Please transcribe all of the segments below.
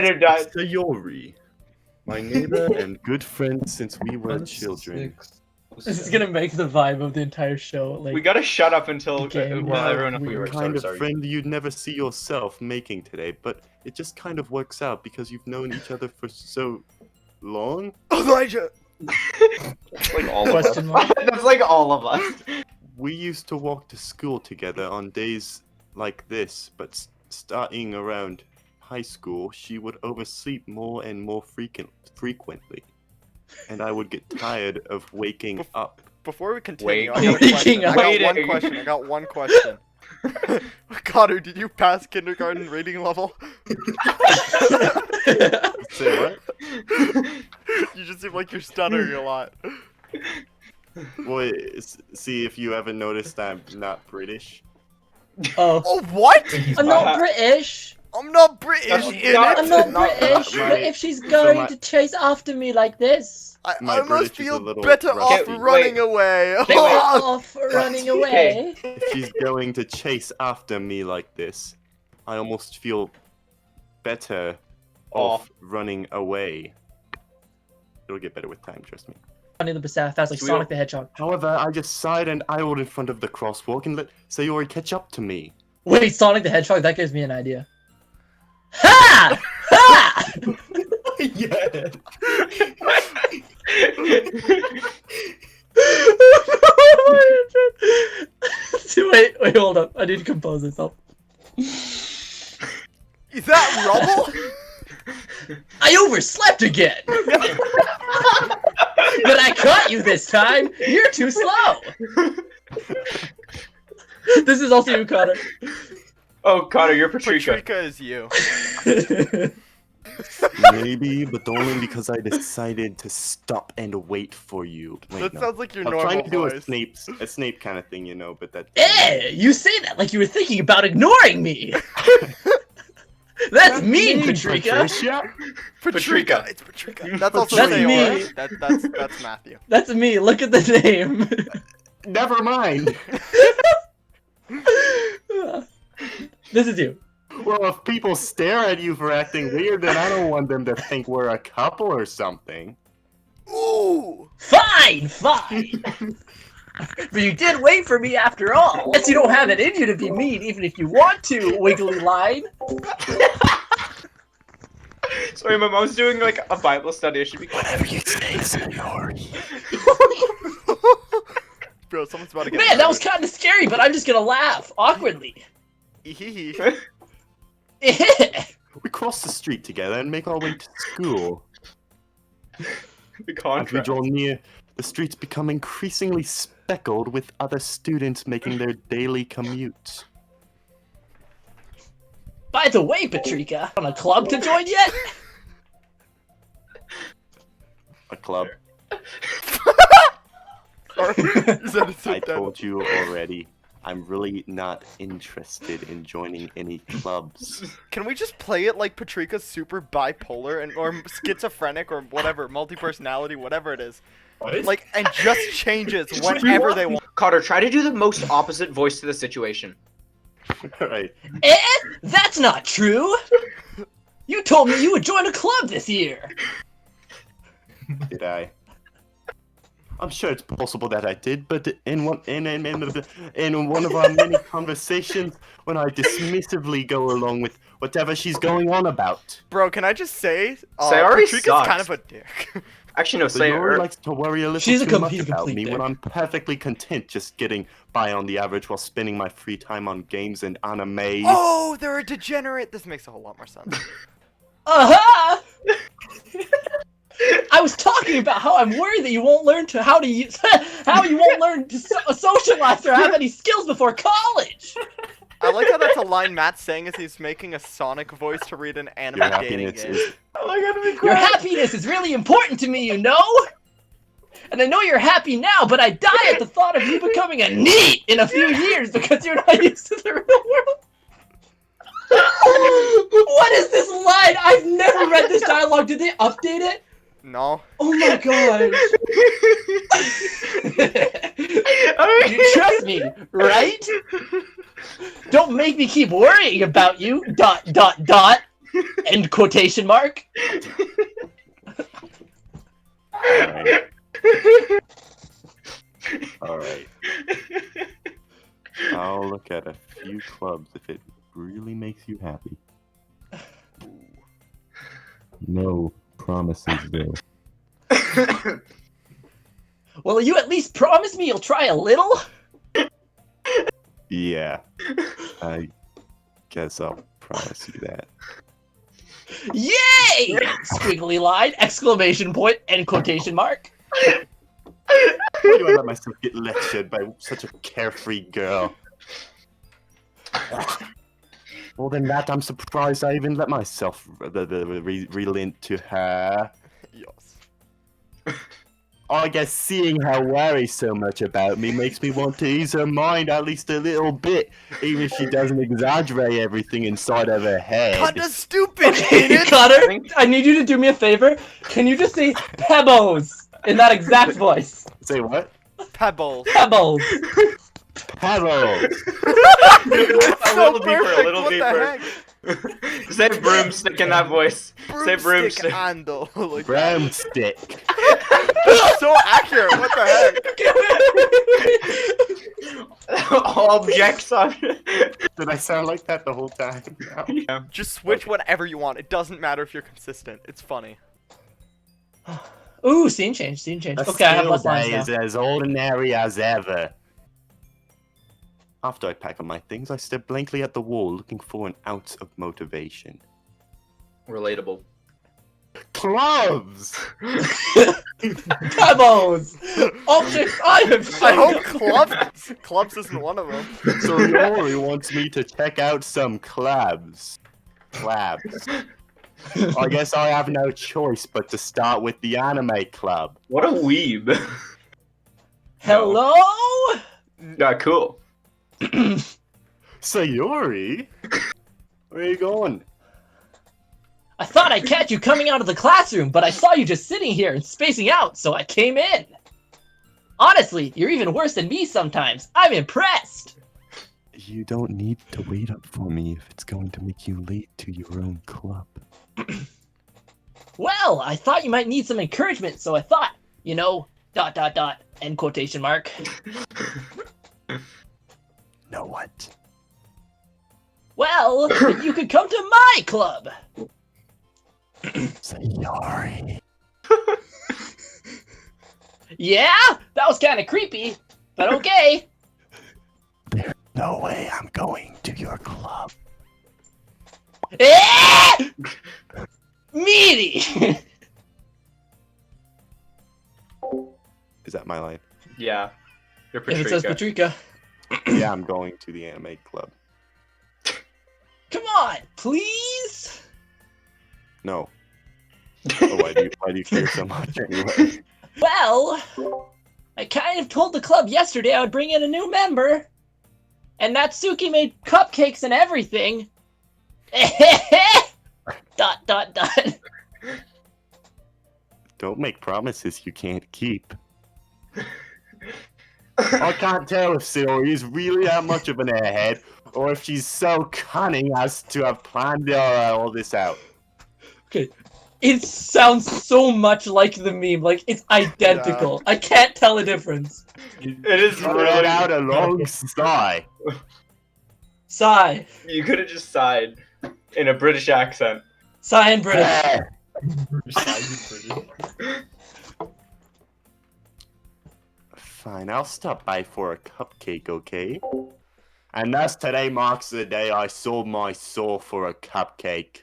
Sayori, my neighbor and good friend since we were children. This is gonna make the vibe of the entire show. Like, we gotta shut up until Okay, everyone knows we The were kind of sorry. friend you'd never see yourself making today, but it just kind of works out because you've known each other for so long. Elijah! That's like all of us. Question mark? That's like all of us. We used to walk to school together on days like this, but starting around high school, she would oversleep more and more frequently. And I would get tired of waking up. Before we continue, Wait. I got a question. Waking up. I got one question. Connor, did you pass kindergarten reading level? Say what? You just seem like you're stuttering a lot. Well, see if you ever noticed I'm not British. oh, Oh, what? I'm not British. I'm not British That's in not- it. I'm not not- British. my- But if she's going my- to chase after me like this, My I must British is a feel little better rusty. off running away. Wait. off running away. If she's going to chase after me like this, I almost feel better off running away. It'll get better with time, trust me. 100% fast like So we Sonic don't- the Hedgehog. However, I just sighed and idled in front of the crosswalk and let Sayori catch up to me. Wait, Sonic the Hedgehog? That gives me an idea. Ha! Ha! Yeah. wait, hold up. I need to compose myself. Is that rubble? I overslept again! But I caught you this time! You're too slow! This is also you, Connor. Oh, Connor, you're Patricia. Patricia is you. Maybe, but only because I decided to stop and wait for you. Wait, That no. sounds like your I'm normal trying to do voice. a Snape kind of thing, you know, but that. Eh! You say that like you were thinking about ignoring me! That's mean, Patricia! Patricia? Patricia. It's Patricia. That's also That's Sayori. me. That's Matthew. That's me, look at the name! Never mind. This is you. Well, if people stare at you for acting weird, then I don't want them to think we're a couple or something. Ooh. Fine! But you did wait for me after all. Guess you don't have it in you to be mean, even if you want to, wiggly line. Sorry, my mom's doing like a Bible study. It should be Whatever you say, Sayori. Bro, someone's about to get Man, that was kind of scary, but I'm just gonna laugh awkwardly. We cross the street together and make our way to school. the As we contract. draw near, the streets become increasingly speckled with other students making their daily commute. By the way, Patricia, on a club to join yet? A club. Is that a I sit-down? told you already. I'm really not interested in joining any clubs. Can we just play it like Patrica's super bipolar and or schizophrenic or whatever, multi-personality, whatever it is. Like, and just changes whenever they want. Carter, try to do the most opposite voice to the situation. Alright. Eh? That's not true! You told me you would join a club this year! Did I? I'm sure it's possible that I did, but in one of our many conversations, when I dismissively go along with whatever she's going on about. Bro, can I just say, Sayori Patrica's sucks. kind of a dick. Actually, no, Sayori Sayori. likes to worry a little She's a too much he's a about complete me dick. when I'm perfectly content just getting by on the average while spending my free time on games and anime. Oh, they're a degenerate. This makes a whole lot more sense. Uh-huh! I was talking about how I'm worried that you won't learn to how you won't learn to socialize or have any skills before college. I like how that's a line Matt's saying as he's making a Sonic voice to read an anime Your dating happiness game. is Oh my god, Your happiness is really important to me, you know? And I know you're happy now, but I die at the thought of you becoming a NEET in a few years because you're not used to the real world. What is this line? I've never read this dialogue. Did they update it? No. Oh my god. You trust me, right? Don't make me keep worrying about you, ... End quotation mark. Alright. Alright. I'll look at a few clubs if it really makes you happy. No promises, though. Will you at least promise me you'll try a little? Yeah. I guess I'll promise you that. Yay! Squiggly line, exclamation point, end quotation mark. Why do I let myself get lectured by such a carefree girl? More than that, I'm surprised I even let myself relent to her. Yes. I guess seeing her worry so much about me makes me want to ease her mind at least a little bit, even if she doesn't exaggerate everything inside of her head. Kinda stupid, ain't it? Connor, I need you to do me a favor. Can you just say pebbles in that exact voice? Say what? Pebbles. Pebbles. Pebbles! It's A little deeper, a perfect, little what the deeper. heck? Say broomstick in that voice. Say broomstick. Ando. Like, Broomstick. that's so accurate, what the heck? All objects on. Did I sound like that the whole time? No. Yeah. Just switch whenever you want. It doesn't matter if you're consistent. It's funny. Ooh, scene change, scene change. A Okay, I have skill less lines day now. is as ordinary as ever. After I pack up my things, I stare blankly at the wall, looking for an ounce of motivation. Relatable. Clubs! Pebbles! Objects I have I shown. hope Clubs isn't one of them. So Yori wants me to check out some clubs. Clubs. I guess I have no choice but to start with the anime club. What a weeb. Hello? Yeah, cool. Sayori? Where are you going? I thought I'd catch you coming out of the classroom, but I saw you just sitting here and spacing out, so I came in. Honestly, you're even worse than me sometimes. I'm impressed. You don't need to wait up for me if it's going to make you late to your own club. Well, I thought you might need some encouragement, so I thought, you know, ... end quotation mark. Know what? Well, you could come to my club. Sayori. Yeah? That was kind of creepy, but okay. There's no way I'm going to your club. Eh! Meaty! Is that my line? Yeah. You're If it says Patrica. Patrika. Yeah, I'm going to the anime club. Come on, please? No. Oh, why do you care so much anyway? Well, I kind of told the club yesterday I would bring in a new member. And Natsuki made cupcakes and everything. ... Don't make promises you can't keep. I can't tell if Sayori is really that much of an airhead, or if she's so cunning as to have planned all this out. Okay. It sounds so much like the meme. Like, it's identical. I can't tell a difference. It is Let really out a long sigh. Sigh. You could have just sighed in a British accent. Sigh in British. Fine, I'll stop by for a cupcake, okay? And thus today marks the day I sold my soul for a cupcake.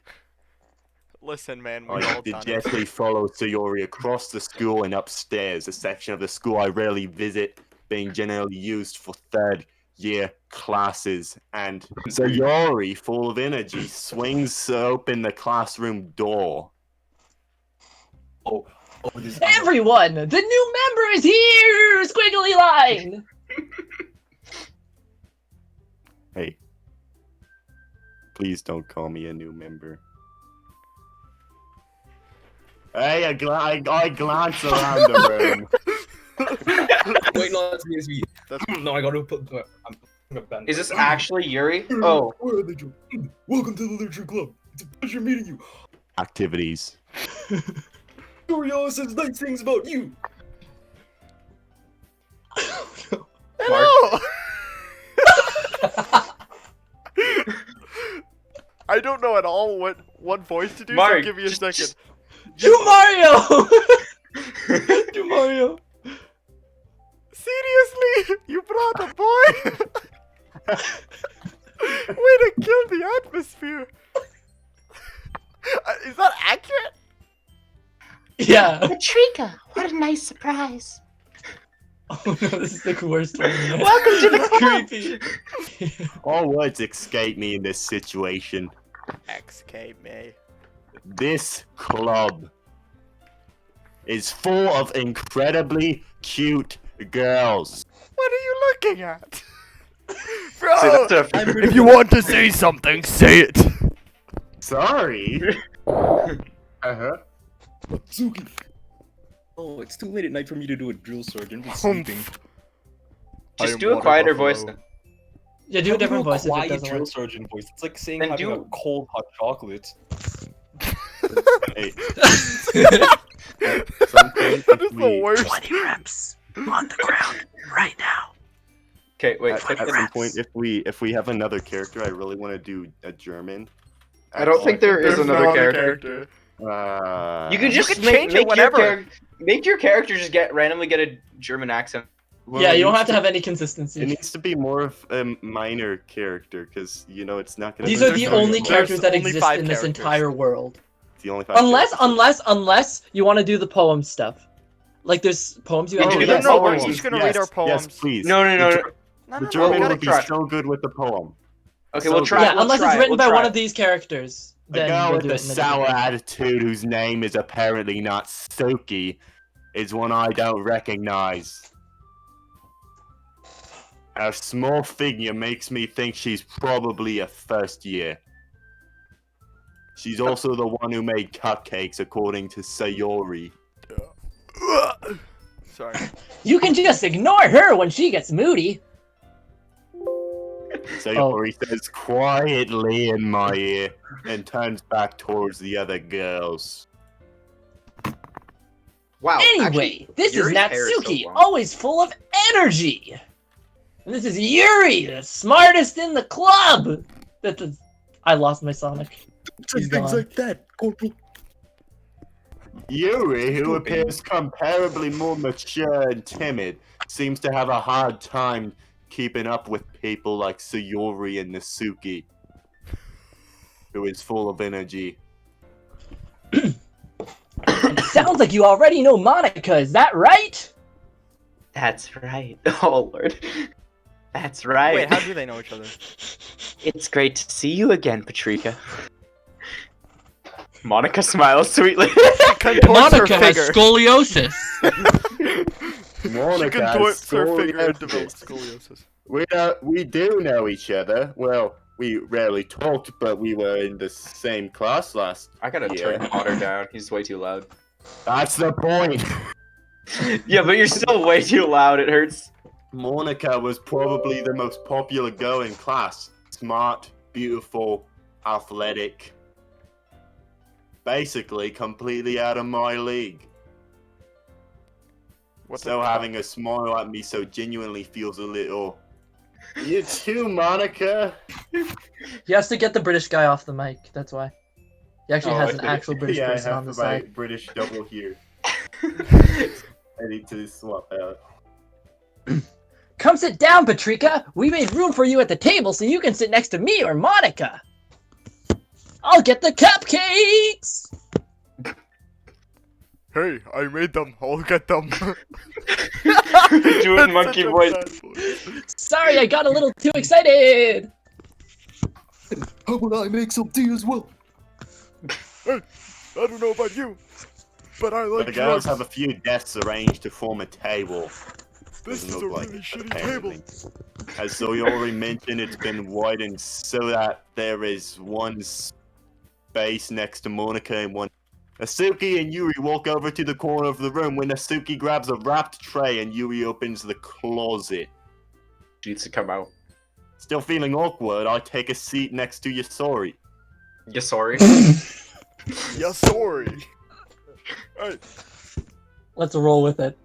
Listen, man, we I all done it. dejectedly follow Sayori across the school and upstairs, a section of the school I rarely visit, being generally used for third-year classes. And Sayori, full of energy, swings open the classroom door. Everyone, the new member is here! Squiggly line! Hey, please don't call me a new member. Hey, I glance around the room. Wait, no, that's me. It's me. That's- No, I gotta put. I'm gonna bend. Is this actually Yuri? Oh. Welcome to the literature club. It's a pleasure meeting you. Activities. Toriel says nice things about you. Hello! I don't know at all what voice to do, Mark, so give me a second. Do Mario! Do Mario! Seriously? You brought a boy? Way to kill the atmosphere! Is that accurate? Yeah. Patrika, what a nice surprise. Oh no, this is the worst one. Welcome to the club. Creepy. All words escape me in this situation. XK me. This club is full of incredibly cute girls. What are you looking at? Bro, See, that's a- if you want to say something, say it. Sorry. Uh-huh. Suki. Oh, it's too late at night for me to do a drill sergeant. I'm sleeping. Just do a quieter voice then. Yeah, do a different voice if it Quiet doesn't drill work. sergeant voice. It's like saying Then having do- a cold hot chocolate. Hey. Something That is the worst. 20 reps on the ground right now. Okay, wait. At click some the- point, if we have another character, I really want to do a German. I don't think there is There's another no other character. Uh, You can just can change it make your whenever. make your character just randomly get a German accent. well, Yeah, it you don't needs have to have any consistency. It needs to be more of a minor character, because you know it's not gonna. These be are the very only long. characters that only exist 5 in this characters. entire world. It's the only 5 characters. Unless you want to do the poem stuff. Like there's poems you Oh, have to yeah, do. No, yes, no, we're poems. each gonna read our poems. Yes, please. No, no, no, The no. Ger- No, The no, German we gotta would be try. so good with the poem. Okay, So we'll good. try. Yeah, we'll unless try it's it, written we'll by try one it. of these characters. The Then girl we'll with do the it in a sour different way. attitude, whose name is apparently not Soki, is one I don't recognize. Her small figure makes me think she's probably a first year. She's also the one who made cupcakes, according to Sayori. Sorry. You can just ignore her when she gets moody. Sayori says quietly in my ear and turns back towards the other girls. Wow. Anyway, actually, this is Yuri's hair so Natsuki, long. always full of energy. And this is Yuri, the smartest in the club. I lost my Sonic. Say He's things gone. like that, Corporal. Yuri, who appears comparably more mature and timid, seems to have a hard time keeping up with people like Sayori and Natsuki, who is full of energy. It sounds like you already know Monica, is that right? That's right. Oh lord. That's right. Wait, how do they know each other? It's great to see you again, Patrika. Monica smiles sweetly. Contorts her figure. scoliosis. She Monica contorts her has figure and scoliosis. develops scoliosis. We do know each other. Well, we rarely talked, but we were in the same class last. I gotta Yeah. turn Potter down. He's way too loud. That's the point. Yeah, but you're still way too loud. It hurts. Monica was probably the most popular girl in class. Smart, beautiful, athletic. Basically, completely out of my league. What's So having a smile at me so genuinely feels a little. You too, Monica. He has to get the British guy off the mic, that's why. He actually has an actual British yeah, person I on have the my side. British double here. I need to swap out. Come sit down, Patrika! We made room for you at the table so you can sit next to me or Monica! I'll get the cupcakes! Hey, I made them. I'll get them. Do it That's monkey such a voice. sad voice. Sorry, I got a little too excited! How about I make some tea as well? Hey, I don't know about you, but I like The girls drugs. have a few desks arranged to form a table. This Doesn't is a look like really it, shitty apparently. table. As Sayori mentioned, it's been widened so that there is one space next to Monica and one. Natsuki and Yuri walk over to the corner of the room when Natsuki grabs a wrapped tray and Yuri opens the closet. She needs to come out. Still feeling awkward, I take a seat next to Yasori. You sorry? Yeah, sorry. Hey, Let's roll with it.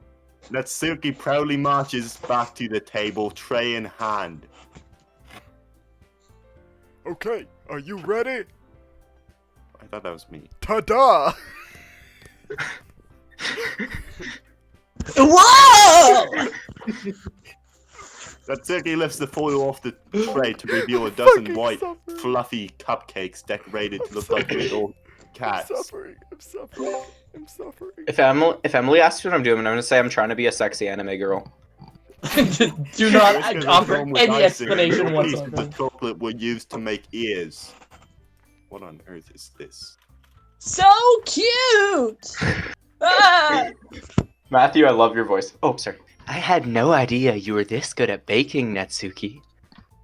Natsuki proudly marches back to the table, tray in hand. okay, are you ready? I thought that was me. Ta-da! Whoa! Natsuki lifts the foil off the tray to reveal a dozen Fucking white, suffering. fluffy cupcakes decorated to look like little cats. I'm suffering. I'm suffering. I'm suffering. If Emily asks what I'm doing, I'm gonna say I'm trying to be a sexy anime girl. Do not This is offer home with any icing, explanation and little pieces whatsoever. of chocolate were used to make ears. What on earth is this? So cute! Ah! Matthew, I love your voice. Oh, sorry. I had no idea you were this good at baking, Natsuki.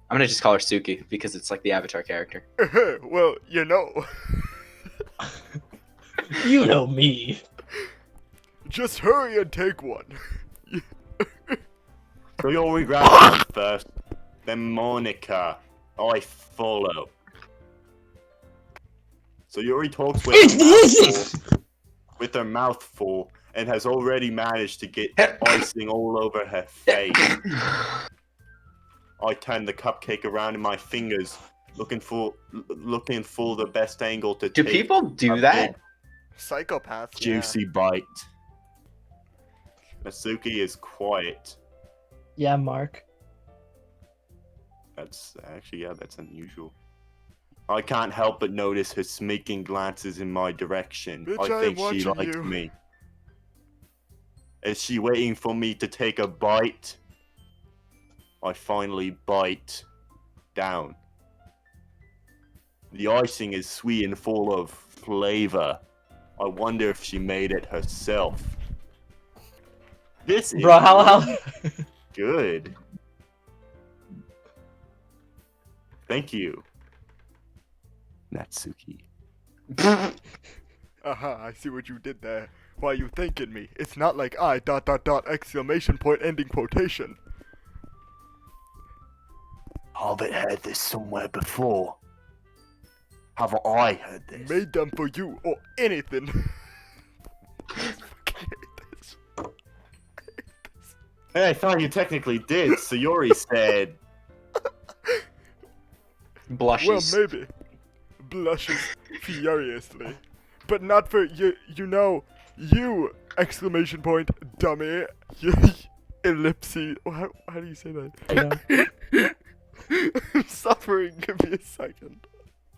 I'm gonna just call her Suki because it's like the Avatar character. Well, you know. You know me. Just hurry and take one. Koyori grabs one first, then Monica. I follow. So Yuri talks with her mouth full and has already managed to get icing all over her face. I turn the cupcake around in my fingers, looking for the best angle to Do take people do a that? big, Psychopaths. juicy bite. Natsuki is quiet. Yeah, Mark. That's unusual. I can't help but notice her sneaking glances in my direction. Bitch, I I am think she watching likes you. me. Is she waiting for me to take a bite? I finally bite down. The icing is sweet and full of flavor. I wonder if she made it herself. This is Bro, how good. Thank you, Natsuki. Aha, I see what you did there. Why you thanking me? It's not like I ... exclamation point ending quotation. Have it heard this somewhere before? Have I heard this? Made them for you or anything. Hey, I thought you technically did. Sayori said, Blushes. Well, maybe. Blushes furiously. But not for you exclamation point, dummy. You, ellipsis. How do you say that? I'm suffering. Give me a second.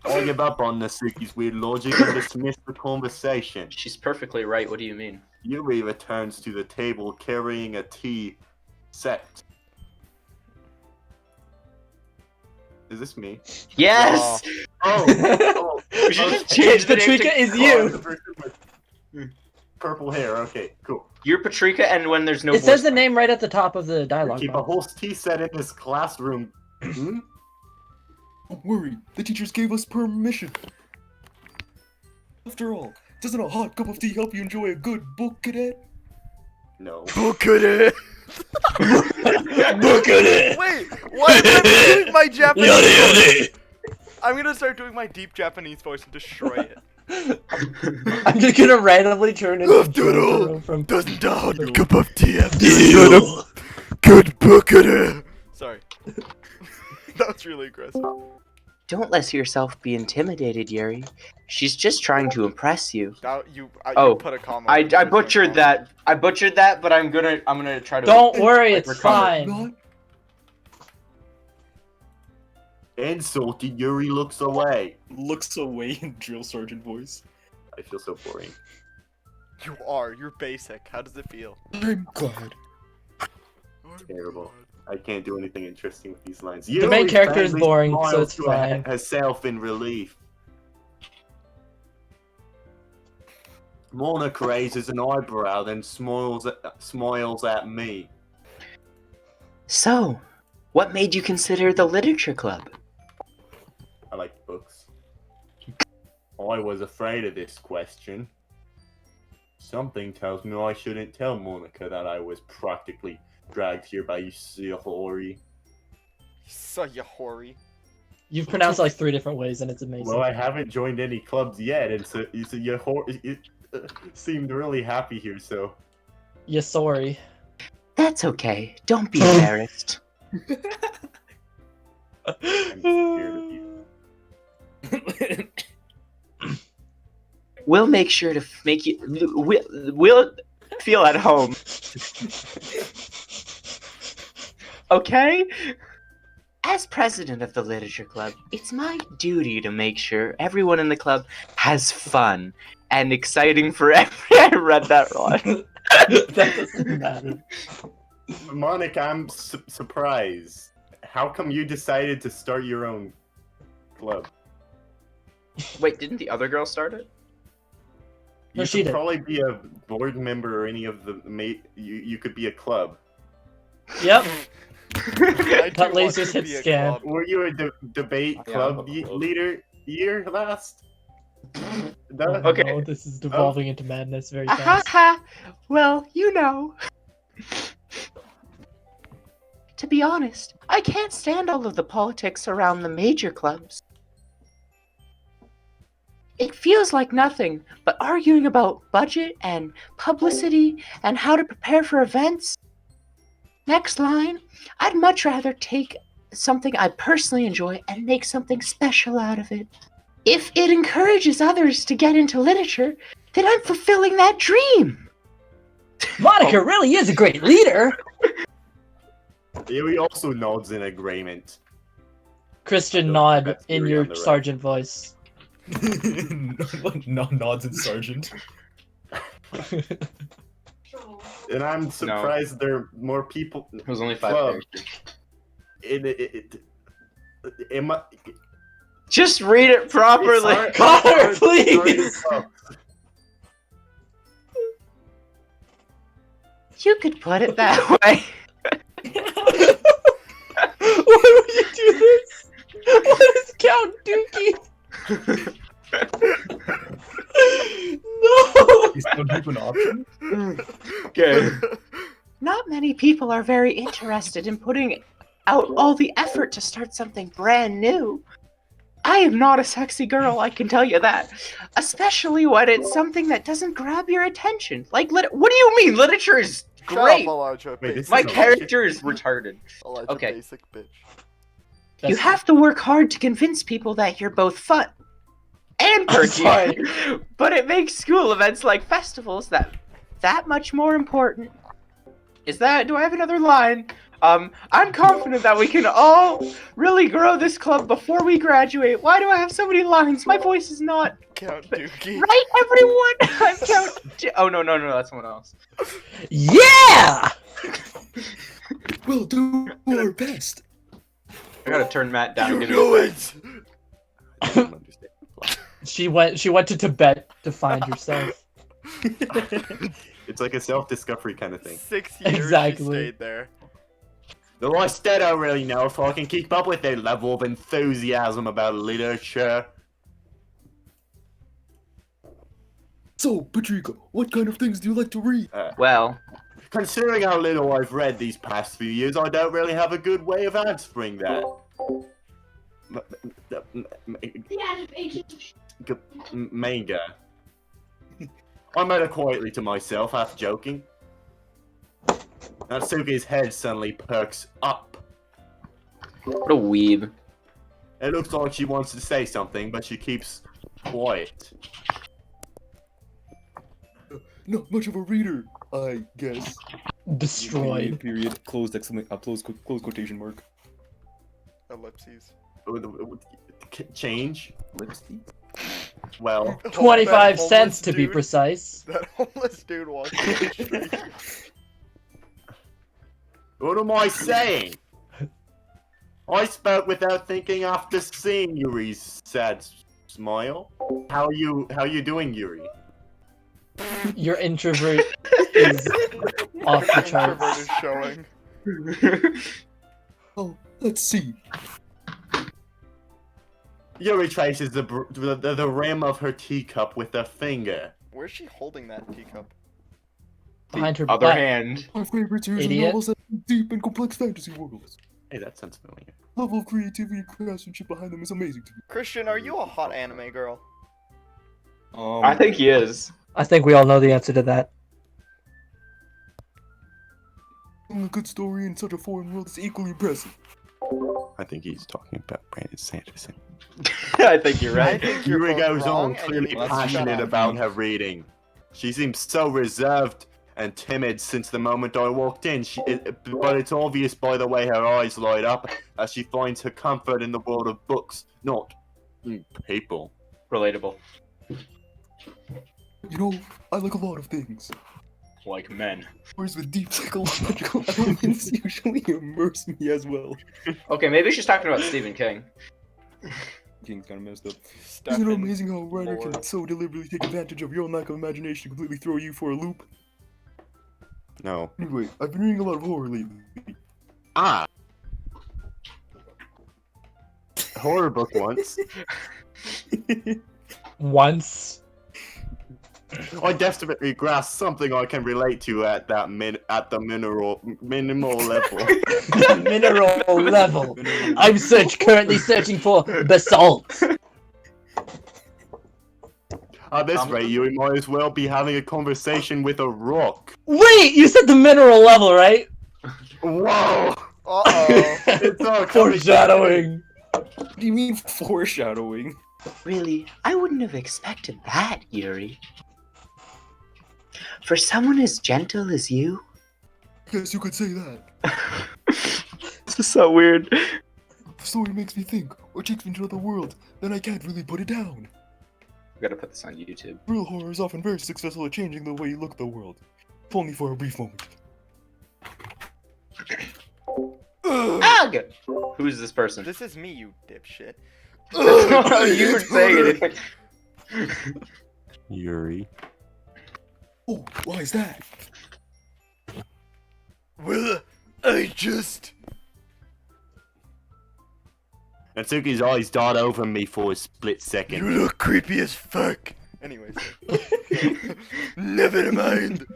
I'll give up on Natsuki's weird logic and dismiss the conversation. She's perfectly right. What do you mean? Yuri returns to the table carrying a tea set. Is this me? Yes. Oh, We should just change the name Patrika to- is the you. person with purple hair. Okay, cool. You're Patrika, and when there's no It says voice the name right at the top of the dialogue Keep a box. whole tea set in this classroom. Hmm? Don't worry, the teachers gave us permission. After all, doesn't a hot cup of tea help you enjoy a good book, cadet? No. Look at it. Look at it! Wait, why am I doing my Japanese voice? I'm gonna start doing my deep Japanese voice and destroy it. I'm just gonna randomly turn into After Jotaro all, from doesn't a hot cup of tea have you good book at it? Sorry. That was really aggressive. Don't let yourself be intimidated, Yuri. She's just trying to impress you. You Oh, put a comma. I butchered that. I butchered that, but I'm gonna try to. Don't worry, it's recover. fine. Not Insulted, Yuri looks away. looks away in drill sergeant voice. I feel so boring. You're basic. How does it feel? I'm glad. Terrible. I can't do anything interesting with these lines. The main Yuri character is faintly boring, so smiles it's to fine. herself in relief. Monica raises an eyebrow, then smiles at me. So, what made you consider the literature club? I like books. I was afraid of this question. Something tells me I shouldn't tell Monica that I was practically dragged here by Sayori. Sayori. You've pronounced it like 3 different ways, and it's amazing. Well, I haven't joined any clubs yet, and so you seemed really happy here, so... Yeah, sorry. That's okay. Don't be embarrassed. I'm scared of you. We'll make sure to make you. We'll feel at home. Okay? As president of the literature club, it's my duty to make sure everyone in the club has fun and exciting for I read that wrong. That doesn't matter. Monica, I'm surprised. How come you decided to start your own club? Wait, didn't the other girl start it? No, You she could did. probably be a board member or any of the you could be a club. Yep. I do That want lasers to hit be a scan. club. Were you a debate Yeah, club I'm a club. leader year last? No? Oh, Okay. no, this is devolving into madness very Ha fast. ha. Well, you know. To be honest, I can't stand all of the politics around the major clubs. It feels like nothing but arguing about budget and publicity and how to prepare for events. Next line, I'd much rather take something I personally enjoy and make something special out of it. If it encourages others to get into literature, then I'm fulfilling that dream. Monica really is a great leader! He also nods in agreement. Christian Don't nod that's in theory your on the right. sergeant voice. Nods and sergeant. And I'm surprised there are more people. It was only 5 Club. characters. Am I, Just read it properly. Sorry- Connor, sorry- please! sorry, You could put it that way. Why would you do this? What is Count Dookie? No! Is that an option? Okay. Not many people are very interested in putting out all the effort to start something brand new. I am not a sexy girl, I can tell you that. Especially when it's something that doesn't grab your attention. Like, what do you mean? Literature is Shut great. up, Elijah. Wait, this basic My is a- character is retarded. Elijah, okay. basic bitch. You have to work hard to convince people that you're both fun and perky. sorry. But it makes school events like festivals that much more important. Do I have another line? I'm confident that we can all really grow this club before we graduate. Why do I have so many lines? My voice is not Count Dookie. right, everyone. I'm Count. Oh no, that's someone else. Yeah! We'll do our best. I gotta turn Matt down. You and get knew his it! I don't understand. She went to Tibet to find herself. It's like a self-discovery kind of thing. 6 years Exactly. she stayed there. Though I still don't really know if I can keep up with their level of enthusiasm about literature. So, Patrica, what kind of things do you like to read? Well, Considering how little I've read these past few years, I don't really have a good way of answering that. Manga. I muttered quietly to myself, half joking. Natsuki's head suddenly perks up. what a weeb. It looks like she wants to say something, but she keeps quiet. Not much of a reader, I guess. Destroyed. Period. Close close quotation mark. Ellipses. Change? Lipstick? Well, 25 That cents homeless to be dude- precise. That homeless dude walking down the street. what am I saying? I spoke without thinking after seeing Yuri's sad smile. How you doing, Yuri? Your introvert is off the Introvert charts. is showing. Oh, let's see. Yuri traces the rim of her teacup with a finger. Where's she holding that teacup? Behind her Other butt. hand. My favorite series of Idiot. novels that deep and complex fantasy worlds. Hey, that sounds familiar. Level of creativity and craftsmanship behind them is amazing to me. Christian, are you a hot anime girl? I think he is. I think we all know the answer to that. Telling a good story in such a foreign world is equally impressive. I think he's talking about Brandon Sanderson. I think you're I right. think you're Yuri both goes wrong, on, and you clearly need to shut passionate up. about her reading. She seems so reserved and timid since the moment I walked in. But it's obvious by the way her eyes light up as she finds her comfort in the world of books, not people. Relatable. You know, I like a lot of things. Like men. Whereas with deep psychological elements usually immerse me as well. Okay, maybe she's talking about Stephen King. King's kinda messed up. Isn't Stefan it amazing how a writer Lord. can so deliberately take advantage of your own lack of imagination to completely throw you for a loop? No. Anyway, I've been reading a lot of horror lately. Ah! Horror book once. Once. I definitely grasp something I can relate to at that minimal level. Mineral level. I'm currently searching for basalt. At this rate, you might as well be having a conversation with a rock. Wait, you said the mineral level, right? Whoa! Uh-oh. It's all Foreshadowing. What do you mean foreshadowing? Really, I wouldn't have expected that, Yuri. For someone as gentle as you, Yes, you could say that. This is so weird. If the story makes me think, or takes me to another world, then I can't really put it down. We gotta put this on YouTube. Real horror is often very successful at changing the way you look at the world. If only for a brief moment. ugh! Who's this person? This is me, you dipshit. That's not how you would say anything. Yuri. Oh, why is that? Well, I just... Natsuki's eyes dart over me for a split second. You look creepy as fuck. Anyways. Never mind.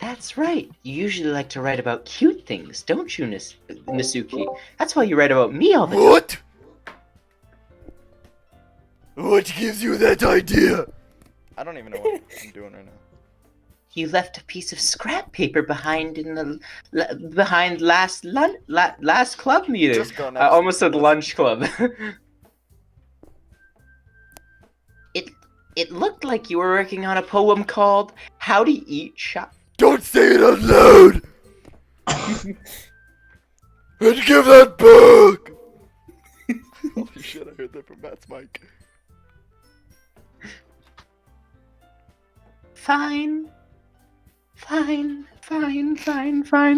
That's right. You usually like to write about cute things, don't you, Nasuki? That's why you write about me all the time. What? What gives you that idea? I don't even know what I'm doing right now. You left a piece of scrap paper behind in the behind last club meeting. Just go I next. almost said lunch club. It looked like you were working on a poem called "How to Eat Shop." Don't say it out loud! And give that book! Holy shit, I heard that from Matt's mic. Fine,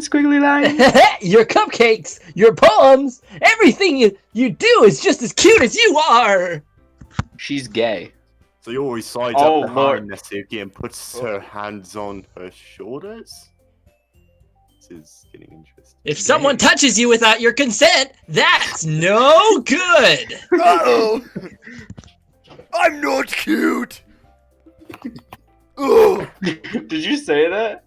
squiggly line. Your cupcakes, your poems, everything you do is just as cute as you are. She's gay. So he always sides Oh, up behind Natsuki and puts her hands on her shoulders. This is getting interesting. If someone touches you without your consent, that's no good. Uh-oh! I'm not cute! Oh! Did you say that?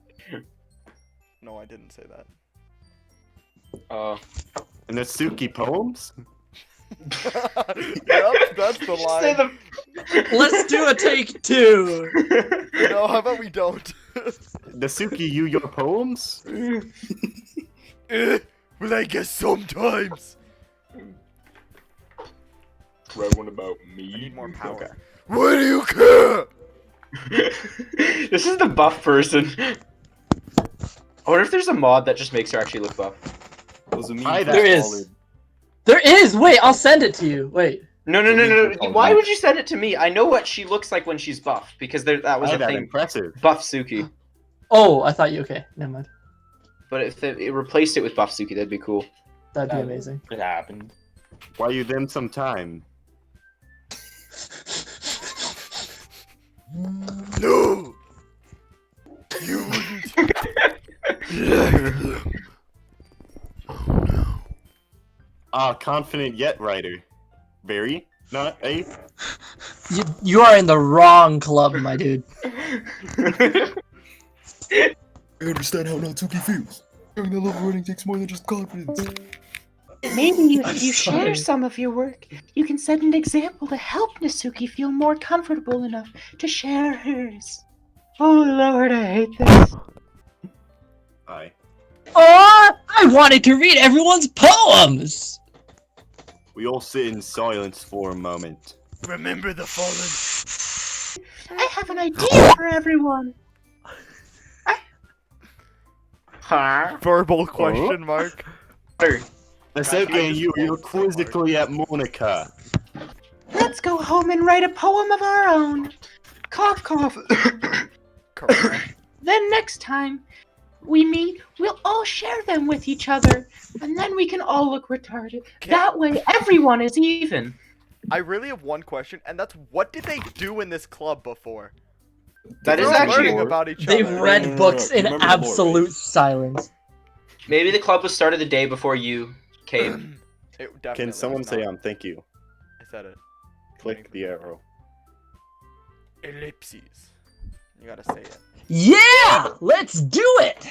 No, I didn't say that. Natsuki poems? Yep, that's the line. Say the. Let's do a take two. No, how about we don't? Natsuki, you your poems? Well, I guess sometimes. Try one about me. I need more power. Okay. What do you care? This is the buff person. I wonder if there's a mod that just makes her actually look buff. Was a meme Hi, for there is. solid. There is. Wait, I'll send it to you. Wait. No. Why would you send it to me? I know what she looks like when she's buff because that was Why a that thing. impressive? Buff Suki. Oh, I thought you. Okay, never mind. But if it replaced it with Buff Suki, that'd be cool. That'd be amazing. It happened. Why you them some time? No! You wouldn't like them. Oh no. Ah, confident yet writer. Very? Not a? You are in the wrong club, my dude. I understand how Natsuki feels. During the level running takes more than just confidence. Maybe I'm if you share sorry. some of your work, you can set an example to help Nasuki feel more comfortable enough to share hers. Oh Lord, I hate this. Aye. Aw, I wanted to read everyone's poems! We all sit in silence for a moment. Remember the fallen. I have an idea for everyone. Huh? Verbal question mark. Let's I again, just you're called so hard. quizzically at Monica. Let's go home and write a poem of our own. Cough, cough. Correct. Then next time we meet, we'll all share them with each other, and then we can all look retarded. That way, everyone is even. I really have one question, and that's what did they do in this club before? That is They're all actually. learning about each They've other. read No, books in remember the lore, absolute silence. Maybe the club was started the day before you came. It definitely Can was someone say not. thank you? I said it. Click the arrow. Ellipses. You gotta say it. Yeah! Let's do it!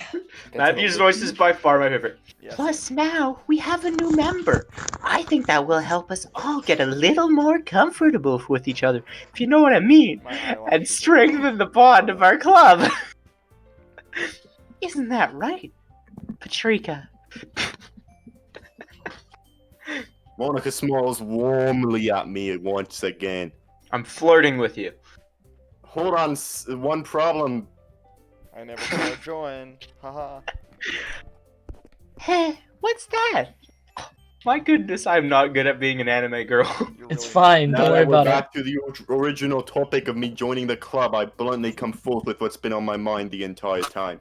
Matthew's voice is by far my favorite. Yes. Plus, now we have a new member. I think that will help us all get a little more comfortable with each other, if you know what I mean, My eyelashes and are- strengthen the bond of our club. Isn't that right, Patrika? Monica smiles warmly at me once again. I'm flirting with you. Hold on, one problem. I never gonna join. Haha. Hey, what's that? My goodness, I'm not good at being an anime girl. You're It's really- fine, Now don't that worry we're about it. back to the original topic of me joining the club, I bluntly come forth with what's been on my mind the entire time.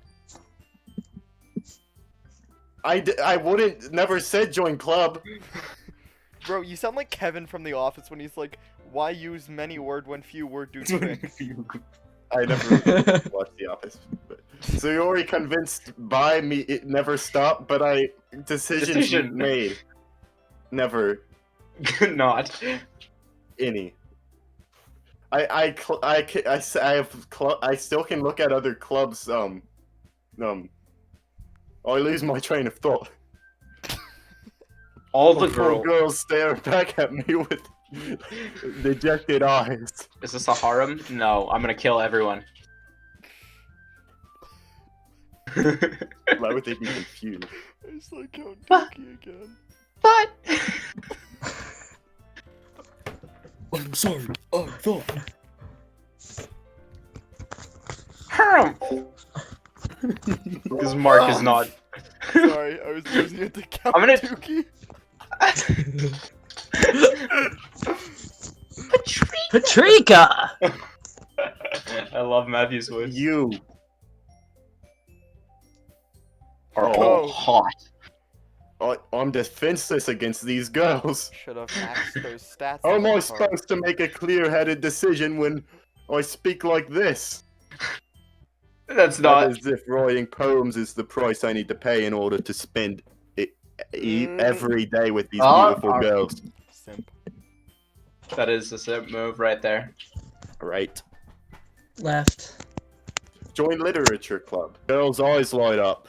I wouldn't, never said join club. Bro, you sound like Kevin from The Office when he's like, "Why use many word when few word do trick?" I never watched The Office. But... So you're already convinced by me it never stopped, but decision made. Never Not. any. I still can look at other clubs, I lose my train of thought. All the Poor girls. girls stare back at me with dejected eyes. Is this a harem? No, I'm gonna kill everyone. Why would they be confused? It's like Count But- Dookie again. But I'm sorry. I thought. Because Mark is not. Sorry, I was losing it to Count I'm gonna- Dookie. Patrika! I love Matthew's voice. You. Are Oh. all hot. I'm defenseless against these girls. Should have maxed those stats. How am I out. supposed to make a clear-headed decision when I speak like this? That's Not not. as if writing poems is the price I need to pay in order to spend it every day with these beautiful girls. Simp. That is a simp move right there. Right. Left. Join literature club. Girls' eyes light up.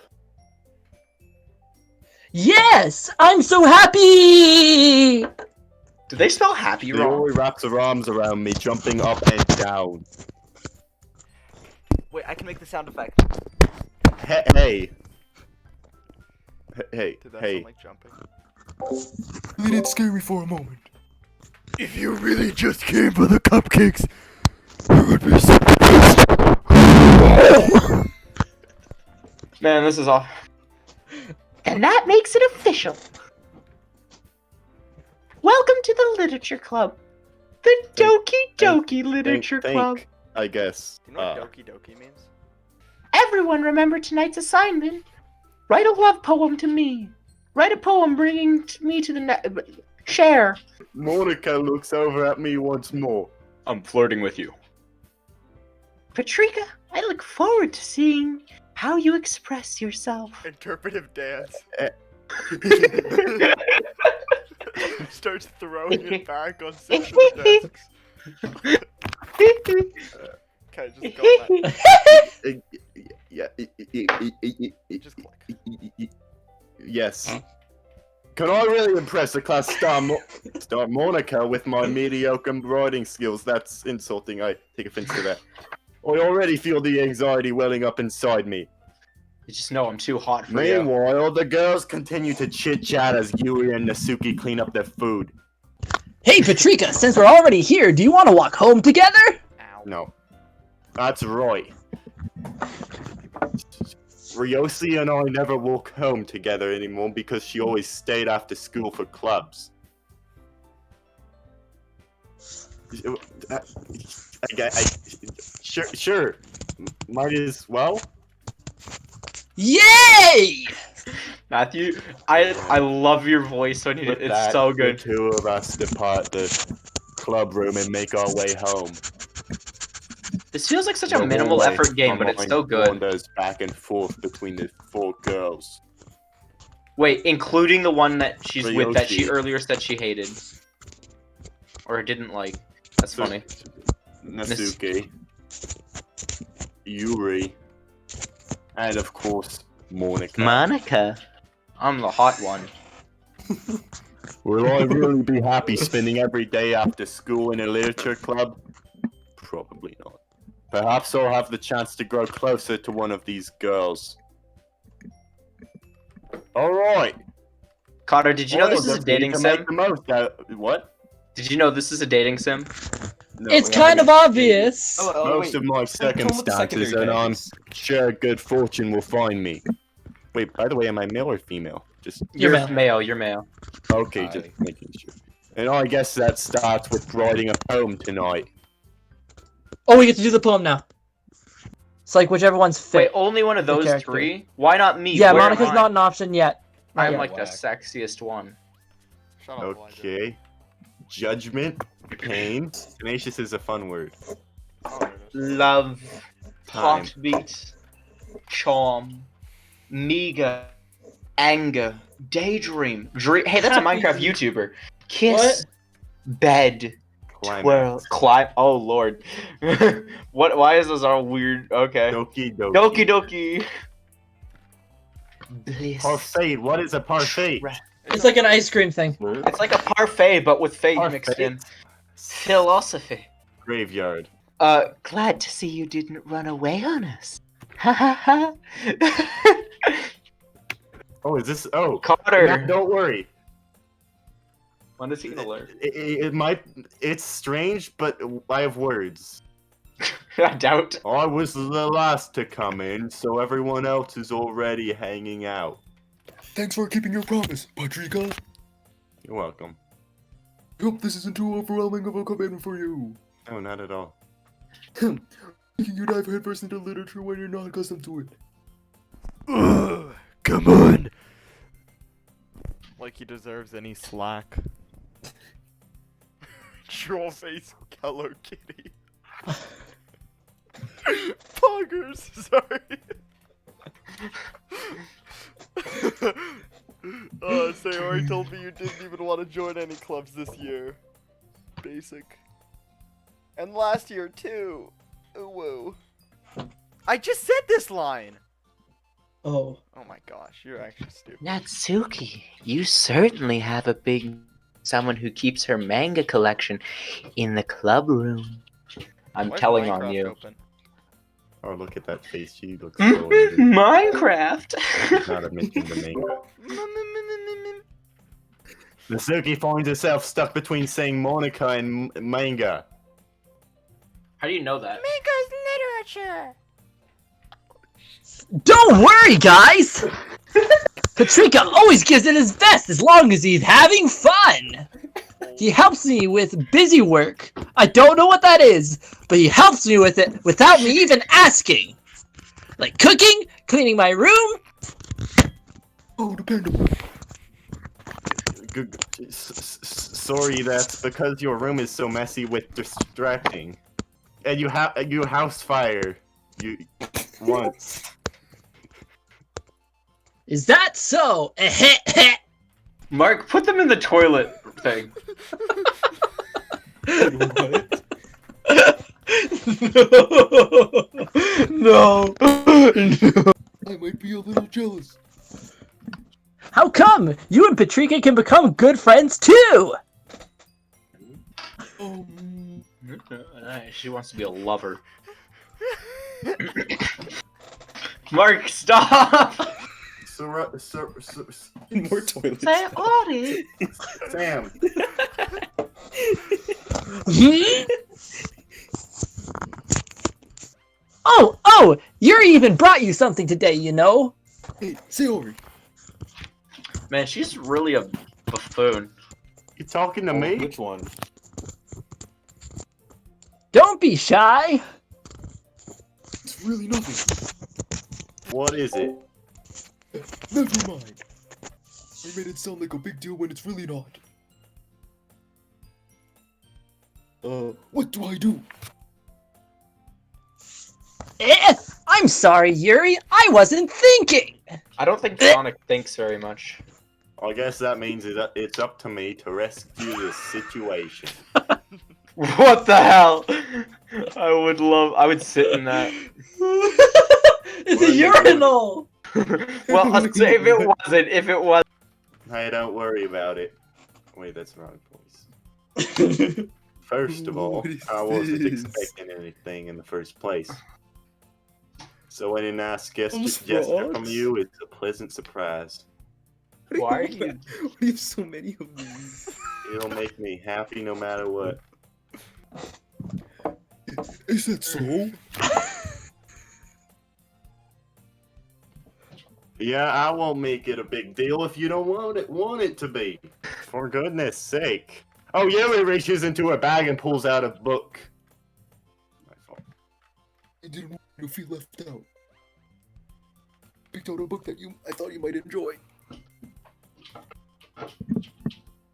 Yes! I'm so happy! Did they spell happy wrong? Leroy wraps her arms around me, jumping up and down. Wait, I can make the sound effect. Hey. Hey. Did that Hey. sound like jumping? Let it scare me for a moment. If you really just came for the cupcakes, you would be so Man, this is all. and that makes it official. Welcome to the Literature Club. The Doki Doki Literature Club. I guess. Do you know what Doki Doki means? Everyone remember tonight's assignment. Write a love poem to me. Write a poem bringing me to the share. Monica looks over at me once more. I'm flirting with you. Patrika, I look forward to seeing how you express yourself. Interpretive dance. Eh. Starts throwing it back on six of the desks. Okay, just go back. Yeah. Just click. Yes. Can I really impress the class star Monica with my mediocre writing skills? That's insulting. I take offense to that. I already feel the anxiety welling up inside me. You just know I'm too hot for you. Meanwhile, the girls continue to chit-chat as Yuri and Nasuki clean up their food. Hey, Patrika, since we're already here, do you want to walk home together? Ow. No. That's right. Ryosi and I never walk home together anymore because she always stayed after school for clubs. Sure. Might as well. Yay! Matthew, I love your voice when you With it's that, so the good. two of us depart the club room and make our way home. This feels like such a The minimal hallway effort game, but from it's mine so good. wanders back and forth between the four girls. Wait, including the one that she's with that she Ryoshi. earlier said she hated. Or didn't like. That's funny. Nasuke, Yuri, and of course, Monica. Monica. I'm the hot one. Will I really be happy spending every day after school in a literature club? Probably not. Perhaps I'll have the chance to grow closer to one of these girls. Alright. Cotter, did you know this is a dating sim? What? Did you know this is a dating sim? No, It's we kind of haven't. obvious. Most of my circumstances, and I'm sure good fortune will find me. Wait, by the way, am I male or female? Just You're male. male. You're male. okay, just making sure. And I guess that starts with writing a poem tonight. Oh, we get to do the poem now. It's like whichever one's fit. Wait, only one of the those character. three? Why not me? Yeah, Where am Monica's I? not an option yet. I'm yet. like the Whack. sexiest one. Shut up, Elijah. Okay. Judgment, pain. Tenacious is a fun word. Oh, there it is. Love, Time. heartbeat, charm, meager, anger, daydream, dream. Hey, that's a Minecraft YouTuber. Kiss, bed, twirl, Climax. climb. Oh lord, what? Why is this all weird? Okay. Doki doki. Doki doki. Bliss. Parfait. What is a parfait? It's like an ice cream thing. It's like a parfait, but with fate Parfait? mixed in. Philosophy. Graveyard. Glad to see you didn't run away on us. Ha ha ha. Oh, is this? Oh, Cotter. no, don't worry. When does he alert? It might. It's strange, but I have words. I doubt. I was the last to come in, so everyone else is already hanging out. Thanks for keeping your promise, Patrika. You're welcome. I hope this isn't too overwhelming of a commitment for you. No, not at all. Making you dive headfirst into literature when you're not accustomed to it. Ugh, come on. Like he deserves any slack. Troll face Hello Kitty. Poggers, sorry. Sayori told me you didn't even want to join any clubs this year. Basic. And last year too. Whoa. I just said this line. Oh. Oh my gosh, you're actually stupid. Natsuki, you certainly have a big someone who keeps her manga collection in the club room. I'm Why is telling on Minecraft you. open? Oh, look at that face. She looks so angry. Minecraft. She's not admitting the manga. Nasuki finds herself stuck between saying Monica and manga. How do you know that? Don't worry, guys! Patrika always gives it his best as long as he's having fun! He helps me with busy work. I don't know what that is, but he helps me with it without me even asking. Like cooking, cleaning my room. Oh, dependable. Sorry, that's because your room is so messy with distracting. And you house fire. You once. Is that so? Mark, put them in the toilet thing. What? No. I might be a little jealous. How come? You and Patrika can become good friends too! She wants to be a lover. Mark, stop! More toilets. Say, Ori. Sam. Oh, Yuri even brought you something today, you know? Hey, Sayori. Man, she's really a buffoon. You talking to me? Which one? Don't be shy! It's really nothing. What is it? Never mind. You made it sound like a big deal when it's really not. What do I do? I'm sorry, Yuri. I wasn't thinking! I don't think Sonic thinks very much. I guess that means it's up to me to rescue this situation. What the hell? I would sit in that. It's a urinal! Well, I'll say if it was. Hey, don't worry about it. Wait, that's the wrong voice. First of all, What is I wasn't this? expecting anything in the first place. So any nice gesture Those from frogs? you is a pleasant surprise. Why are you- Why do you have so many of these? It'll make me happy no matter what. Is that so? Yeah, I won't make it a big deal if you don't want it to be. For goodness sake. Oh, Yuri reaches into her bag and pulls out a book. My fault. I didn't want you to feel left out. Picked out a book that I thought you might enjoy.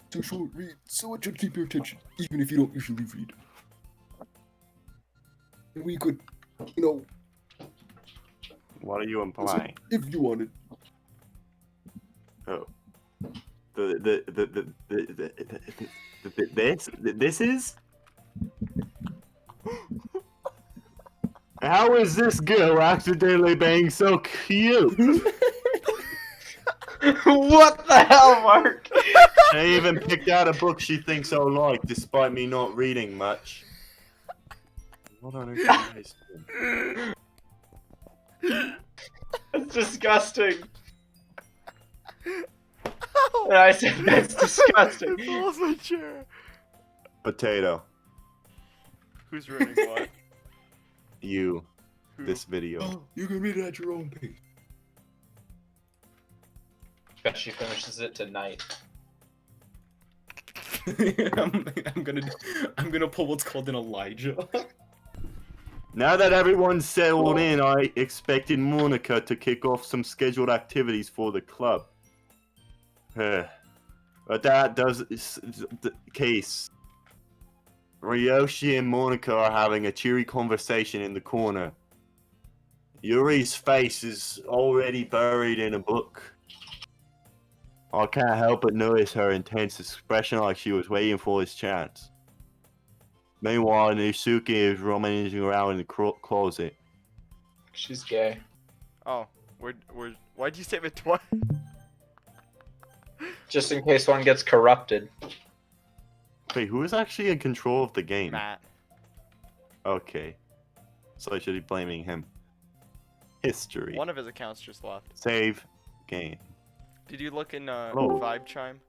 It's a short read, so it should keep your attention, even if you don't usually read. And we could, you know, What are you implying? if you wanted. Oh. This is? How is this girl accidentally being so cute? What the hell, Mark? I even picked out a book she thinks I'll like, despite me not reading much. What on earth are you guys doing? That's disgusting. And I said that's disgusting. It's off my chair. Potato, Who's ruining what? you, Who? this video. Oh, you can read it at your own pace. Bet she finishes it tonight. I'm gonna pull what's called an Elijah. Now that everyone's settled in, I expected Monica to kick off some scheduled activities for the club. But that does the case. Ryoshi and Monica are having a cheery conversation in the corner. Yuri's face is already buried in a book. I can't help but notice her intense expression like she was waiting for his chance. Meanwhile, Nisuke is rummaging around in the closet. She's gay. Oh, why'd you save it twice? Just in case one gets corrupted. Wait, who is actually in control of the game? Matt. Okay. So I should be blaming him. History. One of his accounts just left. Save. Game. Did you look in Oh. Vibe Chime?